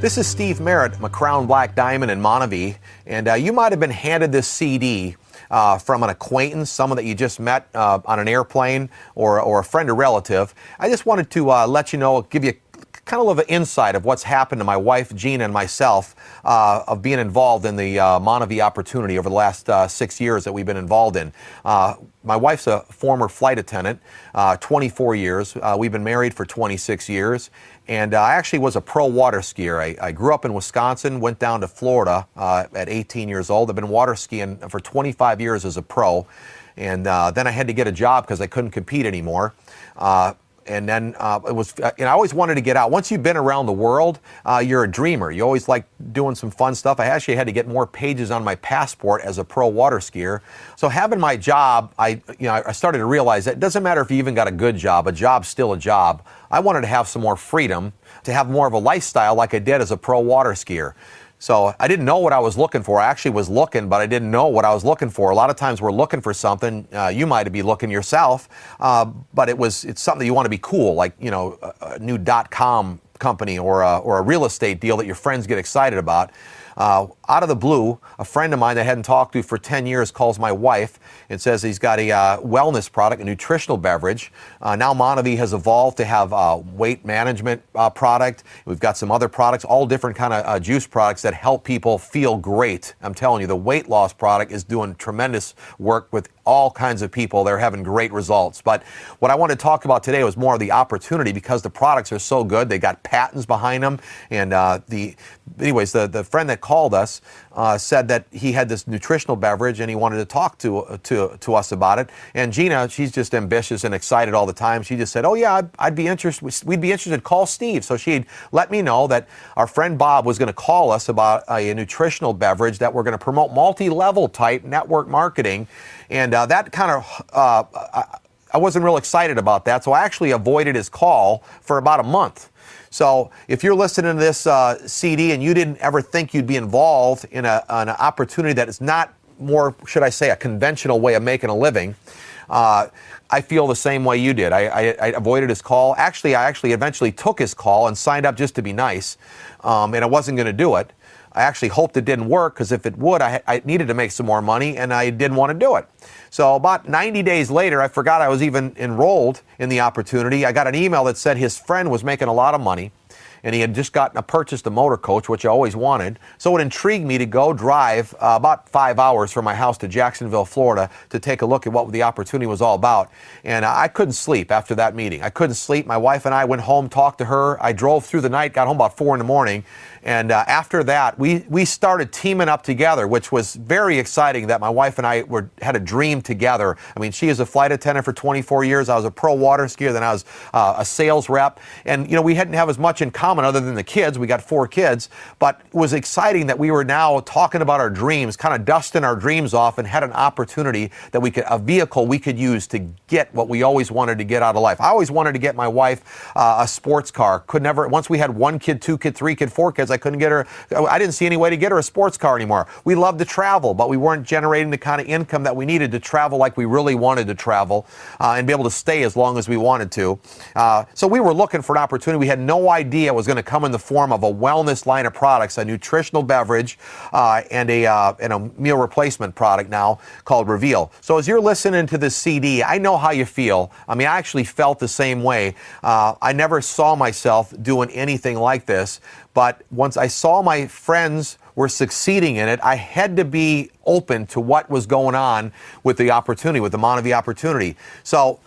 This is Steve Merritt. I'm a Crowne Black Diamond in MonaVie, and you might have been handed this CD from an acquaintance, someone that you just met on an airplane, or a friend or relative. I just wanted to let you know, give you kind of an insight of what's happened to my wife, Gina, and myself of being involved in the MonaVie opportunity over the last 6 years that we've been involved in. My wife's a former flight attendant, 24 years. We've been married for 26 years. And I actually was a pro water skier. I grew up in Wisconsin, went down to Florida at 18 years old. I've been water skiing for 25 years as a pro. And then I had to get a job because I couldn't compete anymore. And then it was, I always wanted to get out. Once you've been around the world, you're a dreamer. You always like doing some fun stuff. I actually had to get more pages on my passport as a pro water skier. So having my job, I started to realize that it doesn't matter if you even got a good job. A job's still a job. I wanted to have some more freedom, to have more of a lifestyle like I did as a pro water skier. So I didn't know what I was looking for. I actually was looking, but I didn't know what I was looking for. A lot of times we're looking for something. You might be looking yourself, but it's something that you want to be cool, like, a new .com company or a real estate deal that your friends get excited about. Out of the blue, a friend of mine that I hadn't talked to for 10 years calls my wife and says he's got a wellness product, a nutritional beverage. Now MonaVie has evolved to have a weight management product. We've got some other products, all different kind of juice products that help people feel great. I'm telling you, the weight loss product is doing tremendous work with all kinds of people. They're having great results. But what I want to talk about today was more of the opportunity, because the products are so good. They got patents behind them. And the friend that called us said that he had this nutritional beverage and he wanted to talk to us about it. And Gina, she's just ambitious and excited all the time. She just said, "Oh yeah, I'd be interested. We'd be interested. Call Steve." So she'd let me know that our friend Bob was going to call us about a nutritional beverage that we're going to promote, multi-level type network marketing. And that kind of, I wasn't real excited about that. So I actually avoided his call for about a month. So if you're listening to this CD and you didn't ever think you'd be involved in an opportunity that is not more, should I say, a conventional way of making a living, I feel the same way you did. I avoided his call. Actually, I eventually took his call and signed up just to be nice, and I wasn't going to do it. I actually hoped it didn't work, because if it would, I needed to make some more money, and I didn't want to do it. So about 90 days later, I forgot I was even enrolled in the opportunity. I got an email that said his friend was making a lot of money, and he had just purchased a motor coach, which I always wanted. So it intrigued me to go drive about 5 hours from my house to Jacksonville, Florida, to take a look at what the opportunity was all about. And I couldn't sleep after that meeting. I couldn't sleep. My wife and I went home, talked to her. I drove through the night, got home about 4 in the morning. And after that, we started teaming up together, which was very exciting, that my wife and I had a dream together. I mean, she is a flight attendant for 24 years. I was a pro water skier. Then I was a sales rep. And, we hadn't have as much in common other than the kids. We got 4 kids. But it was exciting that we were now talking about our dreams, kind of dusting our dreams off, and had an opportunity that a vehicle we could use to get what we always wanted to get out of life. I always wanted to get my wife a sports car. Once we had 1 kid, 2 kid, 3 kid, 4 kids, I couldn't get her. I didn't see any way to get her a sports car anymore. We loved to travel, but we weren't generating the kind of income that we needed to travel like we really wanted to travel, and be able to stay as long as we wanted to. So we were looking for an opportunity. We had no idea it was going to come in the form of a wellness line of products, a nutritional beverage, and a meal replacement product now called Reveal. So as you're listening to this CD, I know how you feel. I mean, I actually felt the same way. I never saw myself doing anything like this. But once I saw my friends were succeeding in it, I had to be open to what was going on with the opportunity, with the MonaVie opportunity. So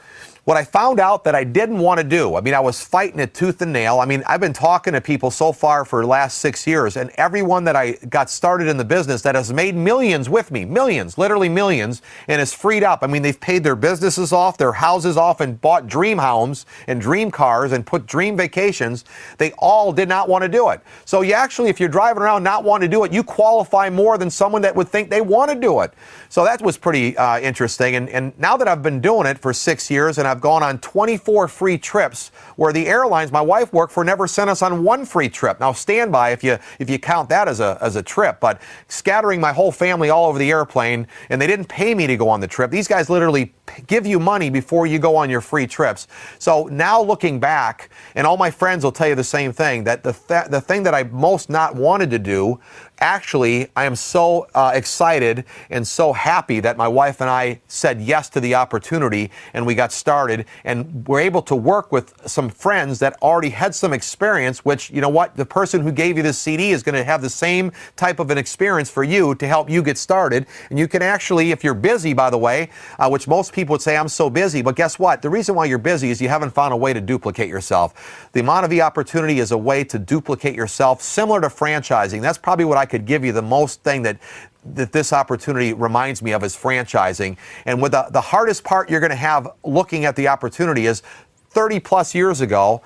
what I found out that I didn't want to do, I mean, I was fighting it tooth and nail. I mean, I've been talking to people so far for the last 6 years, and everyone that I got started in the business that has made millions with me, millions, literally millions, and is freed up. I mean, they've paid their businesses off, their houses off, and bought dream homes and dream cars and put dream vacations. They all did not want to do it. So you actually, if you're driving around not wanting to do it, you qualify more than someone that would think they want to do it. So that was pretty interesting. And now that I've been doing it for 6 years, and I've gone on 24 free trips where the airlines my wife worked for never sent us on one free trip. Now, standby if you count that as a trip, but scattering my whole family all over the airplane, and they didn't pay me to go on the trip. These guys literally give you money before you go on your free trips. So now looking back, and all my friends will tell you the same thing, that the thing that I most not wanted to do, actually, I am so excited and so happy that my wife and I said yes to the opportunity and we got started and we're able to work with some friends that already had some experience, which, you know what, the person who gave you this CD is going to have the same type of an experience for you to help you get started. And you can actually, if you're busy, by the way, which most people would say, I'm so busy, but guess what? The reason why you're busy is you haven't found a way to duplicate yourself. The MonaVie opportunity is a way to duplicate yourself, similar to franchising. That's probably what I could give you the most thing that this opportunity reminds me of is franchising. And with the hardest part you're going to have looking at the opportunity is 30 plus years ago,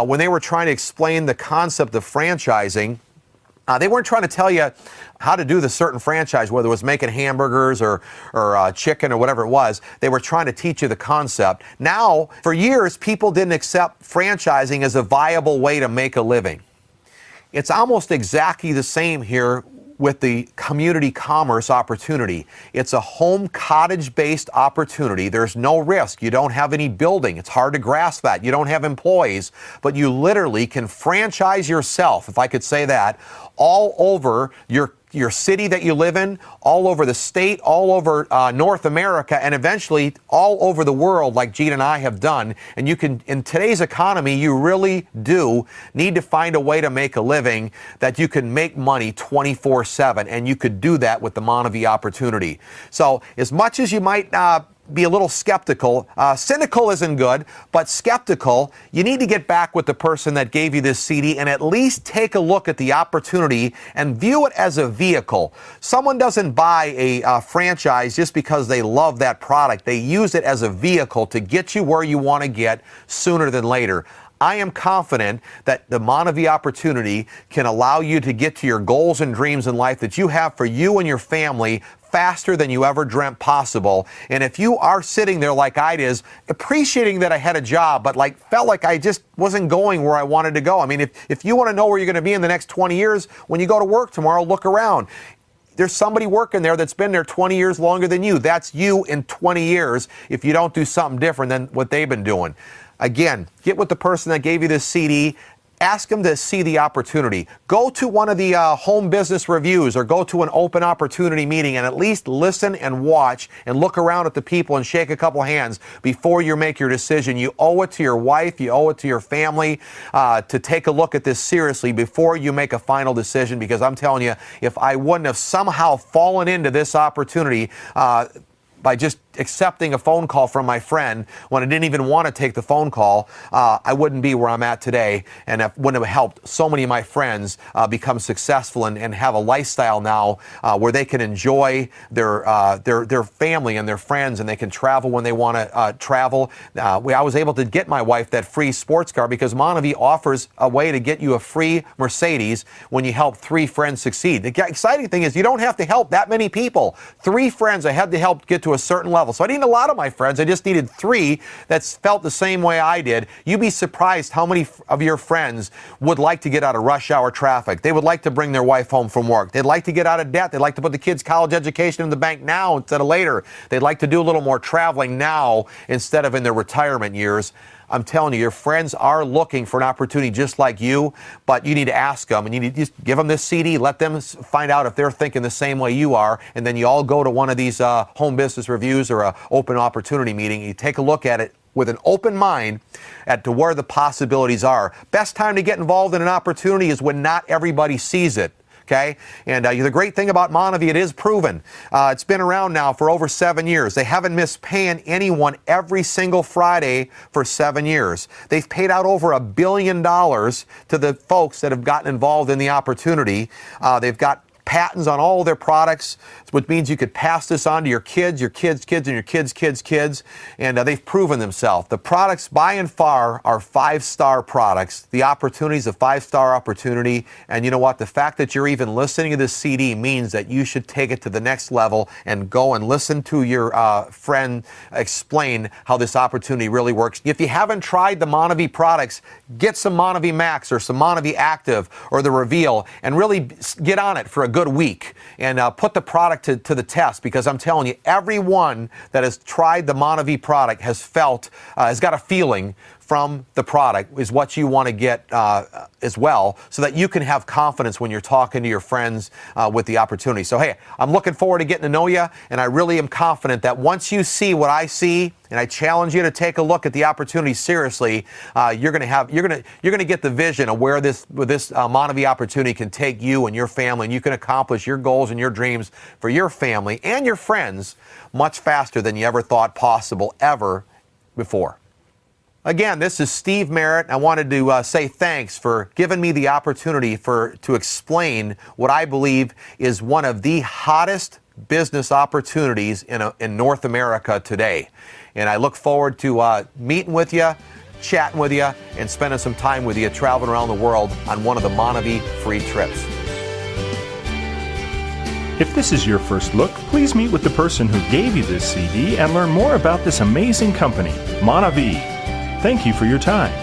when they were trying to explain the concept of franchising, they weren't trying to tell you how to do the certain franchise, whether it was making hamburgers or chicken or whatever it was. They were trying to teach you the concept. Now, for years, people didn't accept franchising as a viable way to make a living. It's almost exactly the same here with the community commerce opportunity. It's a home cottage-based opportunity. There's no risk. You don't have any building. It's hard to grasp that. You don't have employees, but you literally can franchise yourself, if I could say that, all over your city that you live in, all over the state, all over North America, and eventually all over the world like Gina and I have done. And you can, in today's economy, you really do need to find a way to make a living that you can make money 24/7, and you could do that with the MonaVie opportunity. So as much as you might be a little skeptical. Cynical isn't good, but skeptical. You need to get back with the person that gave you this CD and at least take a look at the opportunity and view it as a vehicle. Someone doesn't buy a franchise just because they love that product. They use it as a vehicle to get you where you want to get sooner than later. I am confident that the MonaVie opportunity can allow you to get to your goals and dreams in life that you have for you and your family faster than you ever dreamt possible. And if you are sitting there like I did, appreciating that I had a job, but felt like I just wasn't going where I wanted to go. I mean, if you want to know where you're going to be in the next 20 years, when you go to work tomorrow, look around. There's somebody working there that's been there 20 years longer than you. That's you in 20 years if you don't do something different than what they've been doing. Again, get with the person that gave you this CD. Ask them to see the opportunity. Go to one of the home business reviews or go to an open opportunity meeting and at least listen and watch and look around at the people and shake a couple hands before you make your decision. You owe it to your wife, you owe it to your family to take a look at this seriously before you make a final decision, because I'm telling you, if I wouldn't have somehow fallen into this opportunity by just accepting a phone call from my friend when I didn't even want to take the phone call, I wouldn't be where I'm at today, and it wouldn't have helped so many of my friends become successful and have a lifestyle now where they can enjoy their family and their friends, and they can travel when they want to travel. I was able to get my wife that free sports car because MonaVie offers a way to get you a free Mercedes when you help 3 friends succeed. The exciting thing is you don't have to help that many people. 3 friends I had to help get to a certain level. So I didn't need a lot of my friends. I just needed 3 that felt the same way I did. You'd be surprised how many of your friends would like to get out of rush hour traffic. They would like to bring their wife home from work. They'd like to get out of debt. They'd like to put the kids' college education in the bank now instead of later. They'd like to do a little more traveling now instead of in their retirement years. I'm telling you, your friends are looking for an opportunity just like you, but you need to ask them, and you need to just give them this CD, let them find out if they're thinking the same way you are, and then you all go to one of these home business reviews or an open opportunity meeting, and you take a look at it with an open mind at to where the possibilities are. Best time to get involved in an opportunity is when not everybody sees it. Okay, and the great thing about MonaVie, it is proven. It's been around now for over 7 years. They haven't missed paying anyone every single Friday for 7 years. They've paid out over $1 billion to the folks that have gotten involved in the opportunity. They've got patents on all their products, which means you could pass this on to your kids, and your kids, and they've proven themselves. The products, by and far, are 5-star products. The opportunity is a 5-star opportunity, and you know what? The fact that you're even listening to this CD means that you should take it to the next level and go and listen to your friend explain how this opportunity really works. If you haven't tried the MonaVie products, get some MonaVie Max or some MonaVie Active or the Reveal and really get on it for a good week and put the product to the test, because I'm telling you, everyone that has tried the MonaVie product has got a feeling from the product is what you want to get as well, so that you can have confidence when you're talking to your friends with the opportunity. So, hey, I'm looking forward to getting to know you, and I really am confident that once you see what I see, and I challenge you to take a look at the opportunity seriously, you're going to get the vision of where this MonaVie opportunity can take you and your family, and you can accomplish your goals and your dreams for your family and your friends much faster than you ever thought possible ever before. Again, this is Steve Merritt. I wanted to say thanks for giving me the opportunity to explain what I believe is one of the hottest business opportunities in North America today. And I look forward to meeting with you, chatting with you, and spending some time with you traveling around the world on one of the MonaVie free trips. If this is your first look, please meet with the person who gave you this CD and learn more about this amazing company, MonaVie. Thank you for your time.